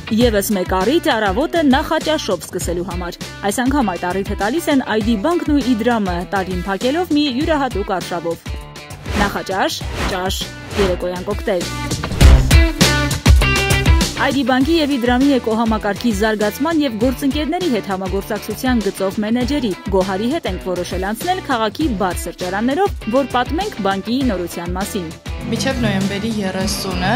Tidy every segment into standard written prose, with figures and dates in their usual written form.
Եվս մեկ առիթ առավոտը նախաճաշով սկսելու համար։ Այս անգամ այդ առիթը տալիս են ID Bank-ն ու Իդրամը, տարին փակելով մի յուրահատուկ արշավով։ Նախաճաշ, ճաշ, երեկոյան կոկտեյլ։ ID Bank-ի և Իդրամի էկոհամակարգի զարգացման և գործընկերների հետ համագործակցության գծով մենեջերի Գոհարի հետ ենք որոշել անցնել քաղաքի բաց սրճարաններով, որ պատմենք բանկի նորության մասին։ Մինչև նոյեմբերի 30-ը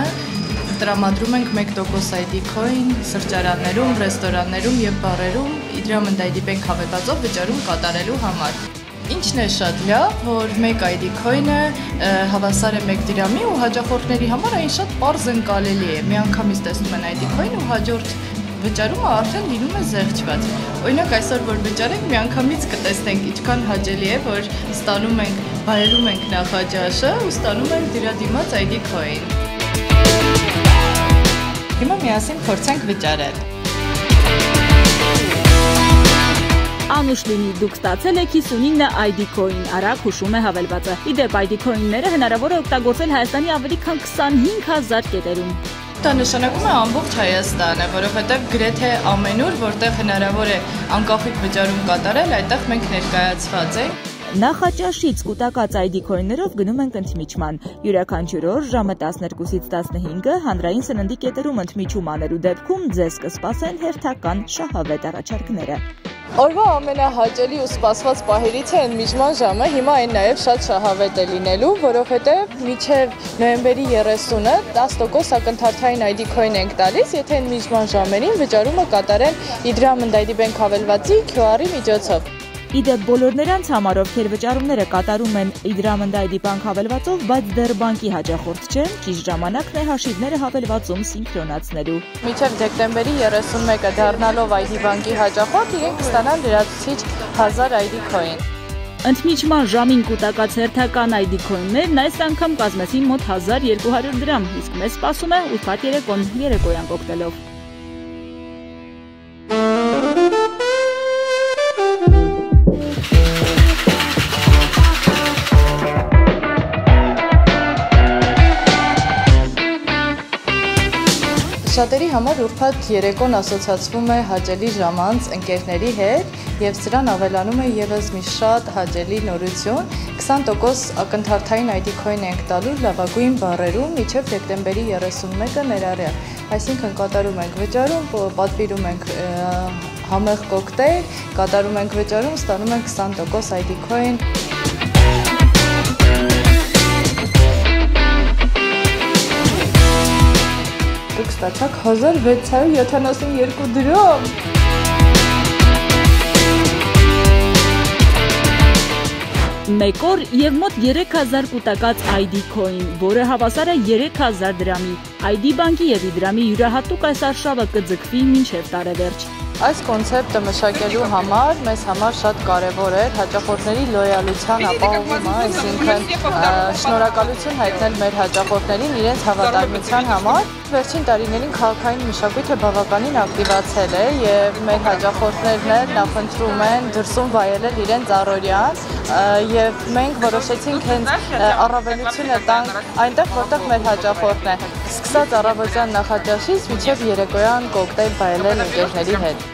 տրամադրում ենք 1% ID Coin սրճարաններում, ռեստորաններում և բարերում Իդրամ and ID Bank հավելվածով վճարում կատարելու համար։ Ինչն է շատ լավ, որ 1 ID Coin-ը հավասար է 1 դրամի ու հաճախորդների համար այն շատ պարզ ընկալելի է։ Միանգամից տեսնում են ID Coin ու հաջորդ վճարումը արդեն լինում է զեղչված։ Օրինակ այսօր որ վճարենք, միանգամից կտեսնենք ինչքան հաճելի է, որ ստանում ենք, վայելում ենք նախաճաշը ու ստանում ենք դրա դիմաց ID Coin։ Հիմա միասին փորձենք վճարել։ Անուշ լինի, դուք ստացել եք 59 ID Coin, արագ հուշում է հավելվածը։ Իդեպ ID Coin-ները հնարավոր է օգտագործել Հայաստանի ավելի քան 25,000 կետերում։ Դա նշանակում է ամբողջ Հայաստանը, որովհետև գրեթե ամենուր, որտեղ հնարավոր է անկախիկ վճարում կատարել, այդտեղ մենք ներկայացված ենք։ Նախաճաշից կուտակած ID Coin-ներով գնում ենք ընդմիջման։ Յուրաքանչյուր օր ժամը 12-ից 15-ը հանրային սննդի կետերում ընդմիջում անելու դեպքում ձեզ կսպասեն հերթական շահավետ առաջարկները։ Օրվա ամենահաճելի ու սպասված պահերից է ընդմիջման ժամը, հիմա այն նաև շատ շահավետ է լինելու, որովհետև մինչև նոյեմբերի 30-ը 10% ակնթարթային ID Coin ենք տալիս, եթե ընդմիջման ժամերին վճարումը կատարեն Իդրամ and ID Bank հավելվածի QR-ի միջոցով։ Իդեպ բոլոր նրանց համար, ովքեր վճարումները կատարում են Իդրամ and ID Bank հավելվածով, բայց դեռ բանկի հաճախորդ չեն, ճիշտ ժամանակն է հաշիվները հավելվածում սինքրոնացնելու։ Մինչև դեկտեմբերի 31-ը դառնալով ID Bank-ի հաճախորդ, իրենք կստանան լրացուցիչ 1000 ID Coin։ Ընդմիջման ժամին կուտակած հերթական ID Coin-ներն այս անգամ կազմեցին մոտ 1200 դրամ, իսկ մեզ սպասում է ուրբաթ երեկոն երեկոյան կոկտեյլով։ Շատերի համար ուրբաթ երեկոն ասոցացվում է հաճելի ժամանց ընկերների հետ և սրան ավելանում է ևս մի շատ հաճելի նորություն, 20% ակնթարթային ID Coin ենք տալու լավագույն բարերում մինչև դեկտեմբերի 31-ը ներառյալ, այսինքն կատարում ենք վճարում, պատվիրում ենք համեղ կոկտեյլ, կատարում ենք վճարում, ստանում ենք 20% ID Coin։ Դուք ստացաք 1672 դրամ։ Մեկ օր և մոտ 3000 կուտակած ID Coin, որը հավասար է 3000 դրամի։ ID Bank-ի և Իդրամի յուրահատուկ այս արշավը կձգվի մինչև տարեվերջ։ Այս կոնցեպտը մշակելու համար մեզ համար շատ կարևոր էր հաճախորդների լոյալության ապահովումը, այսինքն շնորհակալություն հայտնել մեր հաճախորդներին իրենց հավատարմության համար։ Վերջին տարիներին քաղաքային մշակույթը բավականին ակտիվացել է և մեր հաճախորդներն էլ նախընտրում են դրսում վայելել իրենց առօրյան և մենք որոշեցինք հենց առավելությունը տանք այնտեղ, որտեղ մեր հաճախորդն է, սկսած առավոտյան նախաճաշից մինչև երեկոյան կոկտեյլ վայելել ընկերների հետ։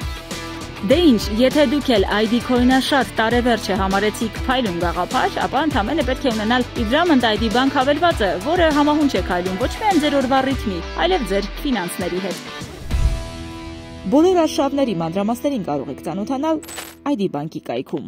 Դե ինչ, եթե դուք էլ ID Coin-աշատ տարեվերջը համարեցիք փայլուն գաղափար, ապա ընդամենը պետք է ունենալ Իդրամ and ID Bank հավելվածը, որը համահունչ է քայլում ոչ միայն ձեր օրվա ռիթմի, այլև ձեր ֆինանսների հետ։ Բոլոր արշավների մանրամասներին կարող եք ծանոթանալ ID Bank-ի կայքում։